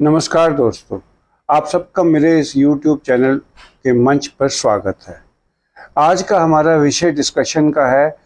नमस्कार दोस्तों, आप सबका मेरे इस YouTube चैनल के मंच पर स्वागत है। आज का हमारा विषय डिस्कशन का है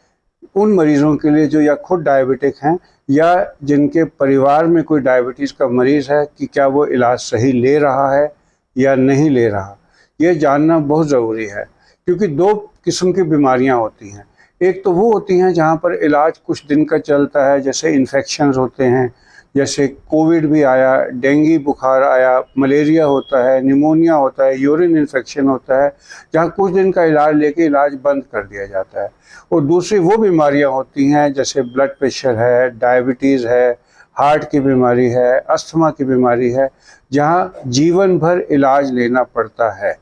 उन मरीज़ों के लिए जो या खुद डायबिटिक हैं या जिनके परिवार में कोई डायबिटीज़ का मरीज़ है कि क्या वो इलाज सही ले रहा है या नहीं ले रहा। ये जानना बहुत ज़रूरी है क्योंकि दो किस्म की बीमारियां होती हैं। एक तो वो होती हैं जहां पर इलाज कुछ दिन का चलता है, जैसे इन्फेक्शंस होते हैं, जैसे कोविड भी आया, डेंगू बुखार आया, मलेरिया होता है, निमोनिया होता है, यूरिन इन्फेक्शन होता है, जहाँ कुछ दिन का इलाज लेके इलाज बंद कर दिया जाता है। और दूसरी वो बीमारियाँ होती हैं जैसे ब्लड प्रेशर है, डायबिटीज़ है, हार्ट की बीमारी है, अस्थमा की बीमारी है, जहाँ जीवन भर इलाज लेना पड़ता है।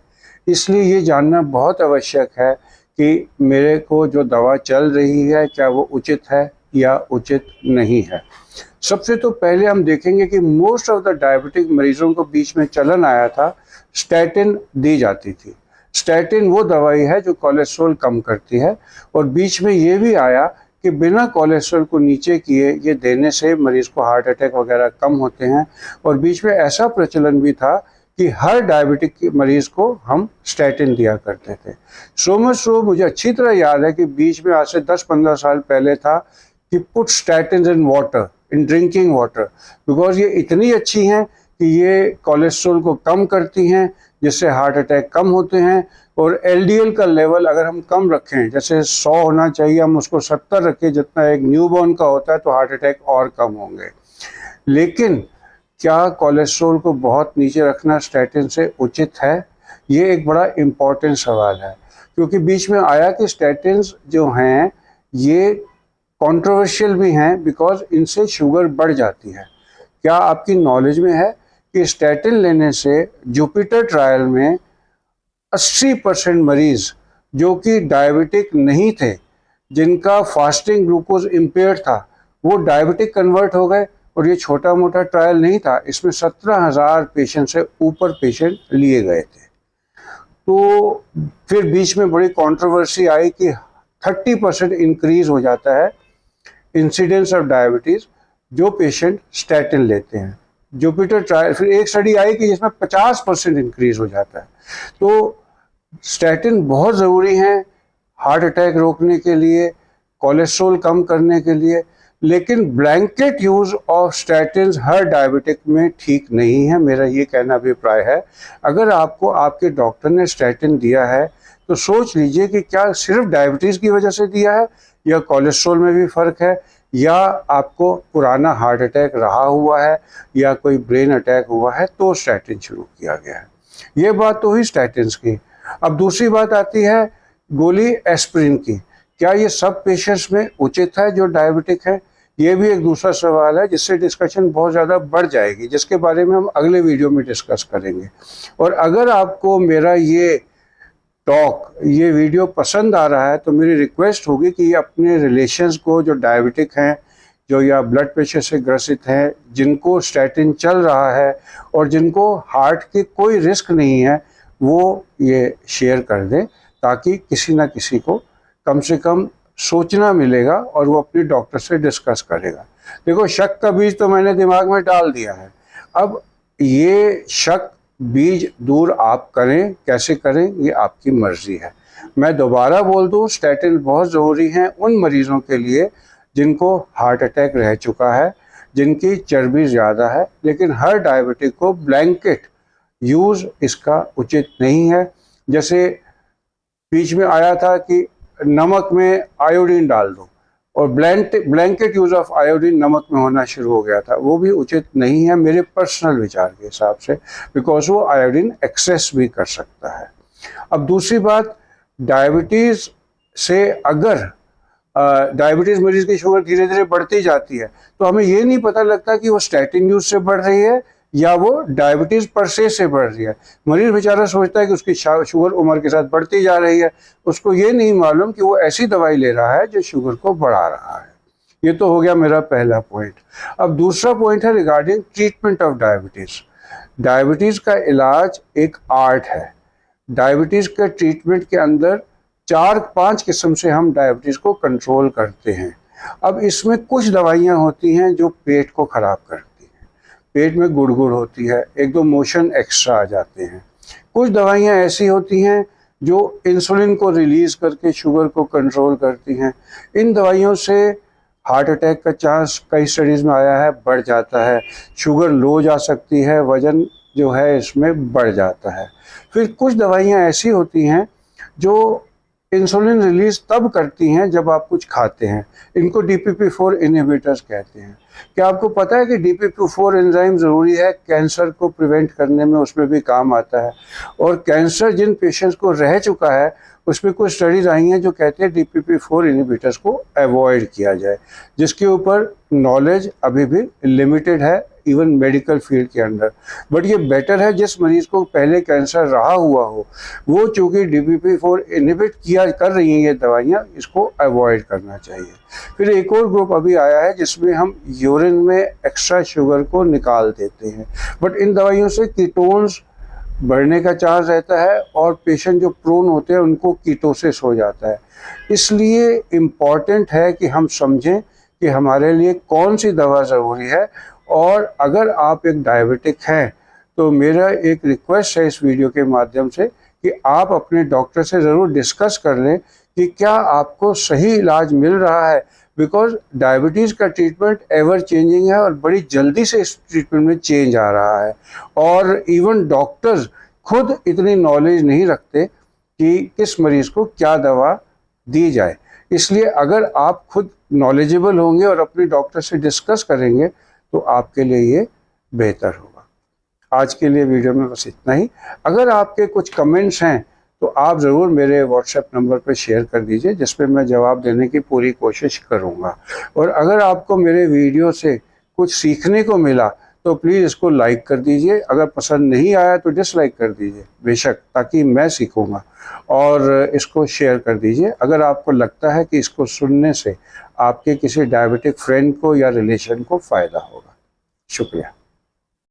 इसलिए ये जानना बहुत आवश्यक है कि मेरे को जो दवा चल रही है क्या वो उचित है या उचित नहीं है। सबसे तो पहले हम देखेंगे कि मोस्ट ऑफ द डायबिटिक मरीजों को बीच में चलन आया था, स्टैटिन दी जाती थी। स्टैटिन वो दवाई है जो कोलेस्ट्रॉल कम करती है, और बीच में ये भी आया कि बिना कोलेस्ट्रॉल को नीचे किए ये देने से मरीज को हार्ट अटैक वगैरह कम होते हैं। और बीच में ऐसा प्रचलन भी था कि हर डायबिटिक मरीज को हम स्टैटिन दिया करते थे। सो मच सो मुझे अच्छी तरह याद है कि बीच में आज से 10-15 साल पहले था कि put statin in water, in drinking water, because ये इतनी अच्छी हैं कि ये कोलेस्ट्रॉल को कम करती हैं, जिससे हार्ट अटैक कम होते हैं। और एलडीएल का लेवल अगर हम कम रखें, जैसे 100 होना चाहिए, हम उसको 70 रखें जितना एक न्यूबॉर्न का होता है, तो हार्ट अटैक और कम होंगे। लेकिन क्या कोलेस्ट्रॉल को बहुत नीचे रखना स्टैटिन से उचित है? ये एक बड़ा इम्पॉर्टेंट सवाल है, क्योंकि बीच में आया कि स्टैटिन्स जो हैं ये कंट्रोवर्शियल भी हैं बिकॉज इनसे शुगर बढ़ जाती है। क्या आपकी नॉलेज में है कि स्टैटिन लेने से जुपिटर ट्रायल में 80% मरीज जो कि डायबिटिक नहीं थे, जिनका फास्टिंग ग्लूकोज इम्पेयर्ड था, वो डायबिटिक कन्वर्ट हो गए। और ये छोटा मोटा ट्रायल नहीं था, इसमें 17,000 पेशेंट से ऊपर पेशेंट लिए गए थे। तो फिर बीच में बड़ी कंट्रोवर्सी आई कि 30% इंक्रीज हो जाता है इंसिडेंस ऑफ डायबिटीज़ जो पेशेंट स्टैटिन लेते हैं। जुपिटर ट्रायल, फिर एक स्टडी आई कि जिसमें 50% इंक्रीज हो जाता है। तो स्टैटिन बहुत ज़रूरी है हार्ट अटैक रोकने के लिए, कोलेस्ट्रॉल कम करने के लिए, लेकिन blanket use of statins her diabetic में ठीक नहीं है। मेरा ये कहना अभिप्राय है। अगर आपको आपके डॉक्टर ने स्टैटिन दिया है तो सोच लीजिए कि क्या सिर्फ डायबिटीज़ की वजह से दिया है या कोलेस्ट्रॉल में भी फ़र्क है, या आपको पुराना हार्ट अटैक रहा हुआ है या कोई ब्रेन अटैक हुआ है तो स्टैटिन शुरू किया गया है। ये बात तो हुई स्टैटिन्स की। अब दूसरी बात आती है गोली एस्पिरिन की। क्या ये सब पेशेंट्स में उचित है जो डायबिटिक है? ये भी एक दूसरा सवाल है जिससे डिस्कशन बहुत ज़्यादा बढ़ जाएगी, जिसके बारे में हम अगले वीडियो में डिस्कस करेंगे। और अगर आपको मेरा ये ये वीडियो पसंद आ रहा है तो मेरी रिक्वेस्ट होगी कि अपने रिलेशंस को, जो डायबिटिक हैं, जो या ब्लड प्रेशर से ग्रसित हैं, जिनको स्टैटिन चल रहा है और जिनको हार्ट की कोई रिस्क नहीं है, वो ये शेयर कर दें ताकि किसी ना किसी को कम से कम सोचना मिलेगा और वो अपने डॉक्टर से डिस्कस करेगा। देखो, शक का बीज तो मैंने दिमाग में डाल दिया है। अब ये शक बीज दूर आप करें, कैसे करें ये आपकी मर्जी है। मैं दोबारा बोल दूं, स्टैटिन बहुत ज़रूरी हैं उन मरीज़ों के लिए जिनको हार्ट अटैक रह चुका है, जिनकी चर्बी ज़्यादा है, लेकिन हर डायबिटिक को ब्लैंकेट यूज़ इसका उचित नहीं है। जैसे बीच में आया था कि नमक में आयोडीन डाल दो, और ब्लैंकेट यूज़ ऑफ आयोडीन नमक में होना शुरू हो गया था। वो भी उचित नहीं है मेरे पर्सनल विचार के हिसाब से, बिकॉज वो आयोडीन एक्सेस भी कर सकता है। अब दूसरी बात, डायबिटीज़ से अगर डायबिटीज़ मरीज़ की शुगर धीरे धीरे बढ़ती जाती है तो हमें ये नहीं पता लगता कि वो स्टैटिन यूज से बढ़ रही है या वो डायबिटीज़ पर से बढ़ रही है। मरीज बेचारा सोचता है कि उसकी शुगर उम्र के साथ बढ़ती जा रही है, उसको ये नहीं मालूम कि वो ऐसी दवाई ले रहा है जो शुगर को बढ़ा रहा है। ये तो हो गया मेरा पहला पॉइंट। अब दूसरा पॉइंट है regarding treatment of diabetes. Diabetes का इलाज एक आर्ट है। डायबिटीज़ के ट्रीटमेंट के अंदर 4-5 किस्म से हम डायबिटीज़ को कंट्रोल करते हैं। अब इसमें कुछ दवाइयाँ होती हैं जो पेट को ख़राब करती हैं, पेट में गुड़गुड़ होती है, एक दो मोशन एक्स्ट्रा आ जाते हैं। कुछ दवाइयाँ ऐसी होती हैं जो इंसुलिन को रिलीज़ करके शुगर को कंट्रोल करती हैं। इन दवाइयों से हार्ट अटैक का चांस कई स्टडीज़ में आया है बढ़ जाता है, शुगर लो जा सकती है, वज़न जो है इसमें बढ़ जाता है। फिर कुछ दवाइयाँ ऐसी होती हैं जो इंसुलिन रिलीज़ तब करती हैं जब आप कुछ खाते हैं। इनको DPP-4 इनहिबिटर्स कहते हैं। क्या आपको पता है कि DPP-4 एंजाइम ज़रूरी है कैंसर को प्रिवेंट करने में, उसमें भी काम आता है। और कैंसर जिन पेशेंट्स को रह चुका है उसमें कुछ स्टडीज़ आई हैं जो कहते हैं DPP-4 इनहिबिटर्स को अवॉइड किया जाए, जिसके ऊपर नॉलेज अभी भी लिमिटेड है इवन मेडिकल फील्ड के अंदर। बट ये बेटर है जिस मरीज़ को पहले कैंसर रहा हुआ हो, वो चूँकि DPP-4 इनहिबिट कर रही हैं ये दवाइयाँ, इसको अवॉइड करना चाहिए। फिर एक और ग्रुप अभी आया है जिसमें हम यूरिन में एक्स्ट्रा शुगर को निकाल देते हैं, बट इन दवाइयों से कीटोन्स बढ़ने का चांस रहता है और पेशेंट जो प्रोन होते हैं उनको कीटोसिस हो जाता है। इसलिए इम्पॉर्टेंट है कि हम समझें कि हमारे लिए कौन सी दवा ज़रूरी है। और अगर आप एक डायबिटिक हैं तो मेरा एक रिक्वेस्ट है इस वीडियो के माध्यम से कि आप अपने डॉक्टर से ज़रूर डिस्कस कर लें कि क्या आपको सही इलाज मिल रहा है, बिकॉज डायबिटीज़ का ट्रीटमेंट एवर चेंजिंग है और बड़ी जल्दी से इस ट्रीटमेंट में चेंज आ रहा है। और इवन डॉक्टर्स खुद इतनी नॉलेज नहीं रखते कि किस मरीज़ को क्या दवा दी जाए। इसलिए अगर आप खुद नॉलेजेबल होंगे और अपने डॉक्टर से डिस्कस करेंगे तो आपके लिए ये बेहतर होगा। आज के लिए वीडियो में बस इतना ही। अगर आपके कुछ कमेंट्स हैं तो आप ज़रूर मेरे व्हाट्सएप नंबर पर शेयर कर दीजिए, जिस पे मैं जवाब देने की पूरी कोशिश करूँगा। और अगर आपको मेरे वीडियो से कुछ सीखने को मिला तो प्लीज़ इसको लाइक कर दीजिए, अगर पसंद नहीं आया तो डिसलाइक कर दीजिए बेशक, ताकि मैं सीखूँगा। और इसको शेयर कर दीजिए अगर आपको लगता है कि इसको सुनने से आपके किसी डायबिटिक फ्रेंड को या रिलेशन को फ़ायदा होगा। शुक्रिया।